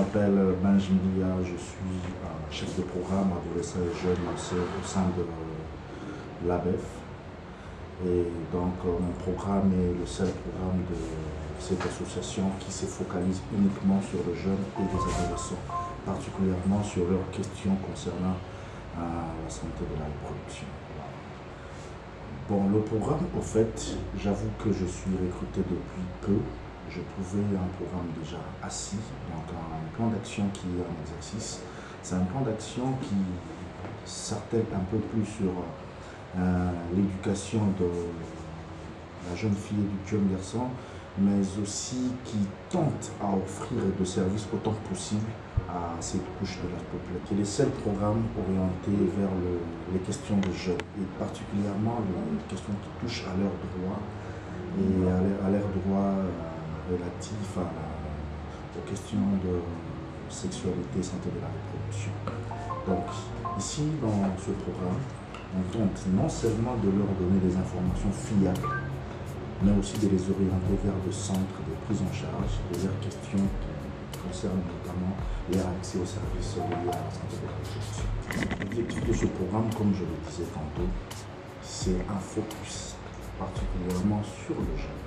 m'appelle Benjamin Lia, je suis chef de programme adolescents et jeunes au sein de l'ABEF. Et donc mon programme est le seul programme de cette association qui se focalise uniquement sur les jeunes et les adolescents, particulièrement sur leurs questions concernant la santé de la reproduction. Bon, le programme, au fait, j'avoue que je suis recruté depuis peu. Je trouvais un programme déjà assis, donc un plan d'action qui est en exercice. C'est un plan d'action qui s'attelle un peu plus sur l'éducation de la jeune fille et du jeune garçon, mais aussi qui tente à offrir des services autant que possible à cette couche de la population. C'est le seul programme orienté vers les questions des jeunes, et particulièrement les questions qui touchent à leurs droits et à leurs droits relatifs aux questions de sexualité et santé de la reproduction. Donc ici, dans ce programme, on tente non seulement de leur donner des informations fiables, mais aussi de les orienter vers des centres de prise en charge de leurs questions qui concernent notamment leur accès aux services liés à la santé de la reproduction. L'objectif de ce programme, comme je le disais tantôt, c'est un focus particulièrement sur le jeune,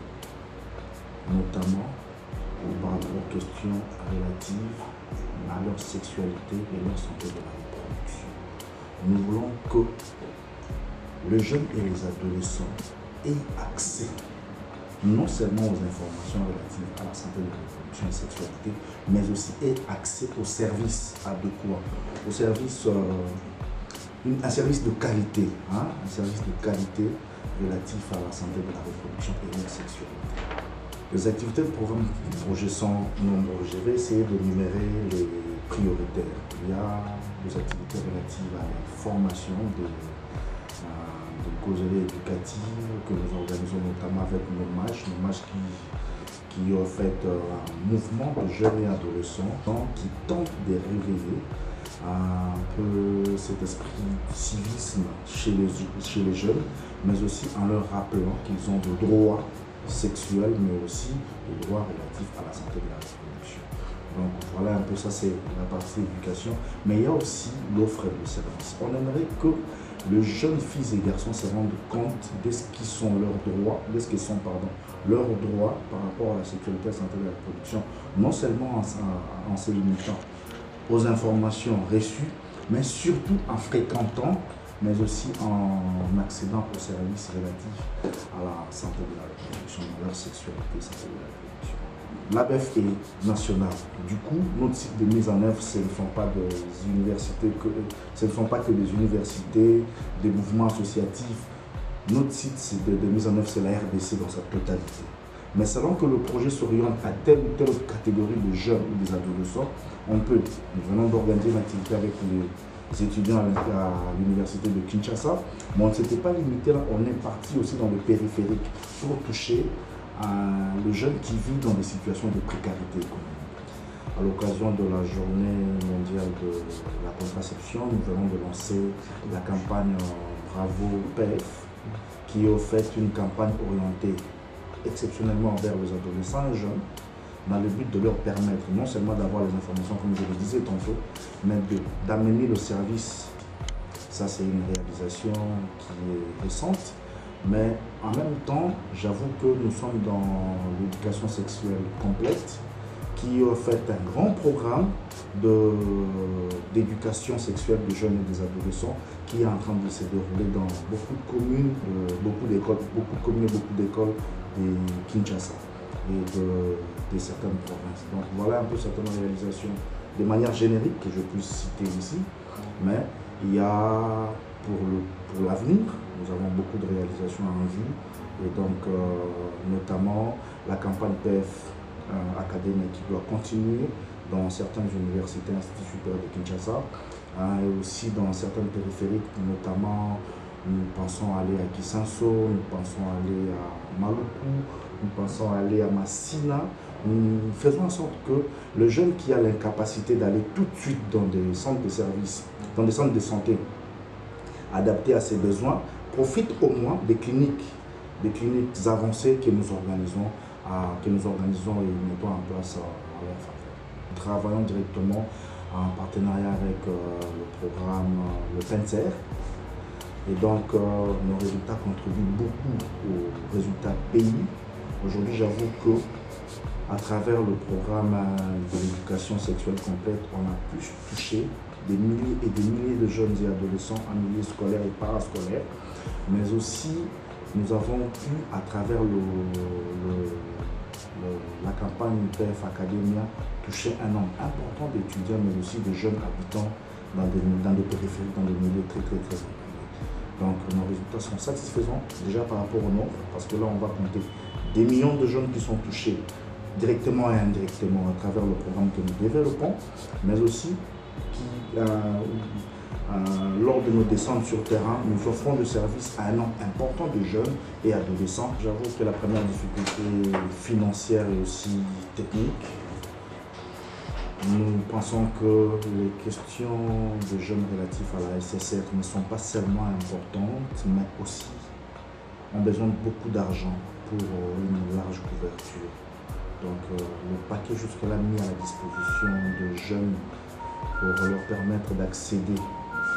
notamment par rapport aux questions relatives à leur sexualité et leur santé de la reproduction. Nous voulons que les jeunes et les adolescents aient accès non seulement aux informations relatives à la santé de la reproduction et la sexualité, mais aussi aient accès aux services adéquats, aux services, un service de qualité, un service de qualité relatif à la santé de la reproduction et de la sexualité. Les activités du programme projet sont nombreuses. Je vais essayer de numérer les prioritaires. Il y a des activités relatives à la formation de causeries éducatives que nous organisons notamment avec NOMAJ qui est en fait un mouvement de jeunes et adolescents qui tente de réveiller un peu cet esprit de civisme chez les jeunes, mais aussi en leur rappelant qu'ils ont des droits sexuels, mais aussi des droits relatifs à la santé de la reproduction. Donc voilà un peu ça, c'est la partie éducation, mais il y a aussi l'offre de services. On aimerait que les jeunes filles et garçons se rendent compte de ce qui sont leurs droits, leurs droits par rapport à la sexualité et la santé de la reproduction, non seulement en se limitant aux informations reçues, mais surtout en fréquentant, mais aussi en accédant aux services relatifs à la santé de la reproduction, à leur sexualité et santé de la reproduction. L'ABEF est national. Du coup, notre site de mise en œuvre, ce ne sont pas des universités, ce ne sont pas que des universités, des mouvements associatifs. Notre site de mise en œuvre, c'est la RDC dans sa totalité. Mais selon que le projet s'oriente à telle ou telle catégorie de jeunes ou des adolescents, on peut. Nous venons d'organiser une activité avec les étudiants à l'université de Kinshasa, mais on ne s'était pas limité là, on est parti aussi dans le périphérique pour toucher les jeunes qui vivent dans des situations de précarité économique. À l'occasion de la journée mondiale de la contraception, nous venons de lancer la campagne Bravo PF, qui est au fait une campagne orientée exceptionnellement vers les adolescents et jeunes, dans le but de leur permettre non seulement d'avoir les informations, comme je le disais tantôt, mais d'amener le service. Ça, c'est une réalisation qui est récente, mais en même temps, j'avoue que nous sommes dans l'éducation sexuelle complète, qui est en fait un grand programme d'éducation sexuelle des jeunes et des adolescents qui est en train de se dérouler dans beaucoup de communes, beaucoup d'écoles de Kinshasa et de certaines provinces. Donc voilà un peu certaines réalisations de manière générique que je puisse citer ici, mais il y a pour l'avenir, nous avons beaucoup de réalisations en vue, et donc notamment la campagne PF académique qui doit continuer dans certaines universités, instituts supérieurs de Kinshasa, et aussi dans certaines périphériques, notamment nous pensons aller à Kisanso, nous pensons aller à Maluku, nous pensons aller à Massina. Nous faisons en sorte que le jeune qui a l'incapacité d'aller tout de suite dans des centres de services, dans des centres de santé adaptés à ses besoins, profite au moins des cliniques avancées que nous organisons et mettons en place à leur faveur. Nous travaillons directement en partenariat avec le programme le PENSER. Et donc, nos résultats contribuent beaucoup aux résultats pays. Aujourd'hui, j'avoue que à travers le programme de l'éducation sexuelle complète, on a pu toucher des milliers et des milliers de jeunes et adolescents en milieu scolaire et parascolaire, mais aussi nous avons pu, à travers la campagne PF Academia, toucher un nombre important d'étudiants, mais aussi de jeunes habitants dans des périphéries, dans des milieux très reculés. Donc nos résultats sont satisfaisants déjà par rapport au nombre, parce que là on va compter des millions de jeunes qui sont touchés directement et indirectement à travers le programme que nous développons, mais aussi qui, lors de nos descentes sur terrain, nous offrons le service à un nombre important de jeunes et adolescents. J'avoue que la première difficulté financière et aussi technique. Nous pensons que les questions de jeunes relatifs à la SSR ne sont pas seulement importantes, mais aussi ont besoin de beaucoup d'argent pour une large couverture. Donc le paquet jusque-là mis à la disposition de jeunes pour leur permettre d'accéder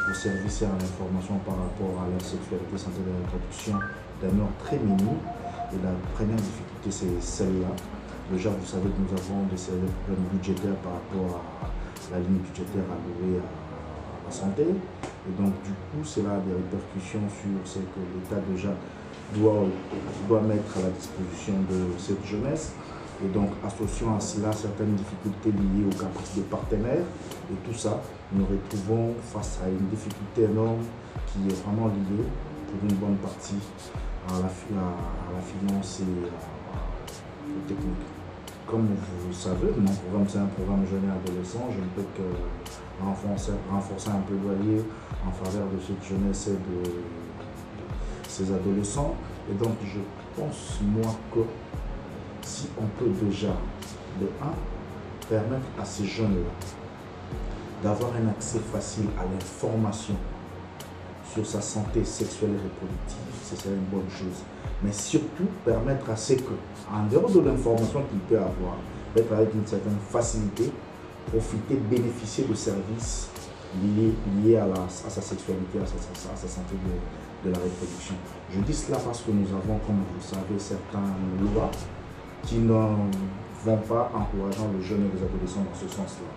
aux services et à l'information par rapport à leur sexualité, santé de la reproduction demeure très minime. Et la première difficulté, c'est celle-là. Déjà, vous savez que nous avons des problèmes budgétaires par rapport à la ligne budgétaire allouée à la santé. Et donc, du coup, cela a des répercussions sur ce que l'État déjà doit mettre à la disposition de cette jeunesse. Et donc, associant à cela certaines difficultés liées aux capacités des partenaires, et tout ça, nous nous retrouvons face à une difficulté énorme qui est vraiment liée, pour une bonne partie, à la finance et aux techniques. Comme vous le savez, mon programme, c'est un programme jeune et adolescent. Je ne peux que renforcer un plaidoyer en faveur de cette jeunesse et de ces adolescents. Et donc, je pense, moi, que si on peut déjà, de 1, permettre à ces jeunes-là d'avoir un accès facile à l'information sur sa santé sexuelle et reproductive, c'est une bonne chose. Mais surtout, permettre à ceux que, en dehors de l'information qu'il peut avoir, peut-être avec une certaine facilité, profiter, bénéficier de services liés à sa sexualité, à sa santé de la reproduction. Je dis cela parce que nous avons, comme vous le savez, certaines lois qui ne vont pas encourageant les jeunes et les adolescents dans ce sens-là.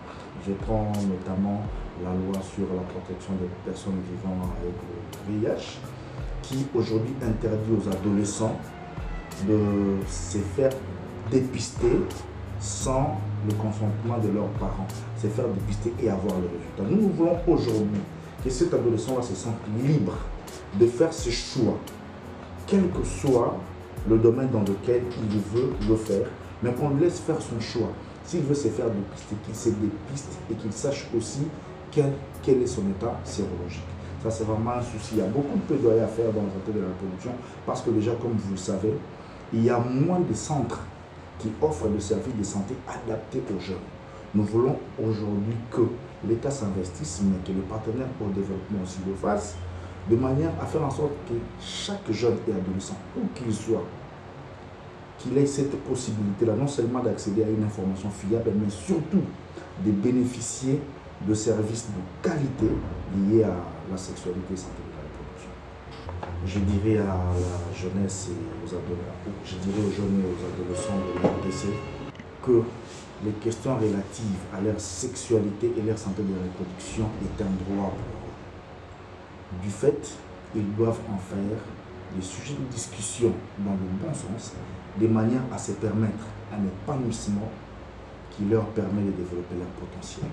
Je prends notamment la loi sur la protection des personnes vivant avec le VIH, qui aujourd'hui interdit aux adolescents de se faire dépister sans le consentement de leurs parents, se faire dépister et avoir le résultat. Nous voulons aujourd'hui que cet adolescent-là se sente libre de faire ses choix, quel que soit le domaine dans lequel il veut le faire, mais qu'on lui laisse faire son choix. S'il veut se faire dépister, qu'il se dépiste et qu'il sache aussi quel est son état sérologique. Ça, c'est vraiment un souci. Il y a beaucoup de plaidoyer à faire dans le santé de la reproduction parce que déjà, comme vous le savez, il y a moins de centres qui offrent des services de santé adaptés aux jeunes. Nous voulons aujourd'hui que l'État s'investisse, mais que les partenaires au développement aussi le fassent, de manière à faire en sorte que chaque jeune et adolescent, où qu'il soit, qu'il ait cette possibilité-là, non seulement d'accéder à une information fiable, mais surtout de bénéficier de services de qualité liés à la sexualité et santé de la reproduction. Je dirais à la jeunesse et aux adolescents, je dirais aux jeunes et aux adolescents de l'RDC que les questions relatives à leur sexualité et leur santé de la reproduction est un droit pour eux. Du fait, ils doivent en faire des sujets de discussion dans le bon sens, de manière à se permettre un épanouissement qui leur permet de développer leur potentiel.